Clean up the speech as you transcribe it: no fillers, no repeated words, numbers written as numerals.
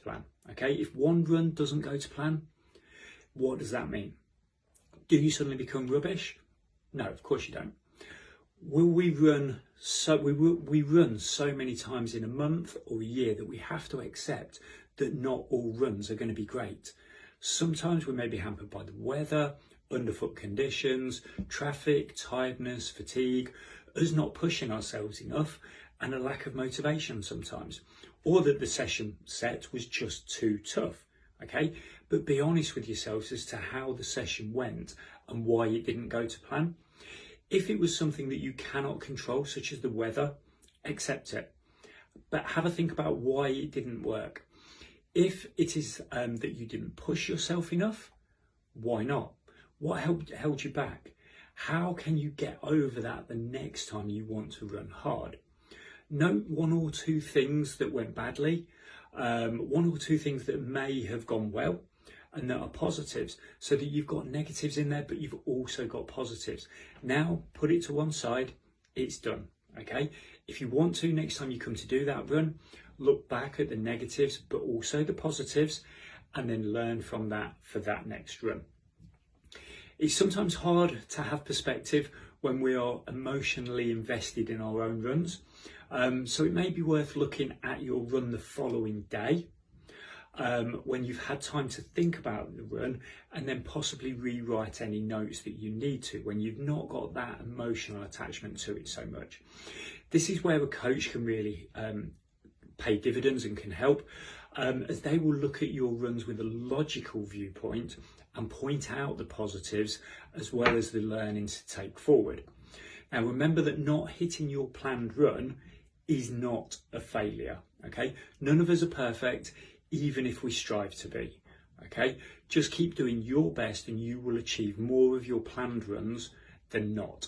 plan. Okay, if one run doesn't go to plan, what does that mean? Do you suddenly become rubbish? No, of course you don't. Will we run we run so many times in a month or a year that we have to accept that not all runs are going to be great. Sometimes we may be hampered by the weather, underfoot conditions, traffic, tiredness, fatigue, us not pushing ourselves enough, and a lack of motivation sometimes, or that the session set was just too tough. Okay, but be honest with yourselves as to how the session went and why it didn't go to plan. If it was something that you cannot control, such as the weather, accept it, but have a think about why it didn't work. If it is that you didn't push yourself enough, why not? What held you back? How can you get over that the next time you want to run hard? Note one or two things that went badly, one or two things that may have gone well and that are positives, so that you've got negatives in there, but you've also got positives. Now put it to one side, it's done. Okay, if you want to, next time you come to do that run, look back at the negatives, but also the positives, and then learn from that for that next run. It's sometimes hard to have perspective when we are emotionally invested in our own runs. So it may be worth looking at your run the following day, when you've had time to think about the run, and then possibly rewrite any notes that you need to when you've not got that emotional attachment to it so much. This is where a coach can really pay dividends and can help, as they will look at your runs with a logical viewpoint and point out the positives as well as the learning to take forward. Now remember that not hitting your planned run is not a failure. Okay, none of us are perfect, even if we strive to be. Okay, just keep doing your best and you will achieve more of your planned runs than not.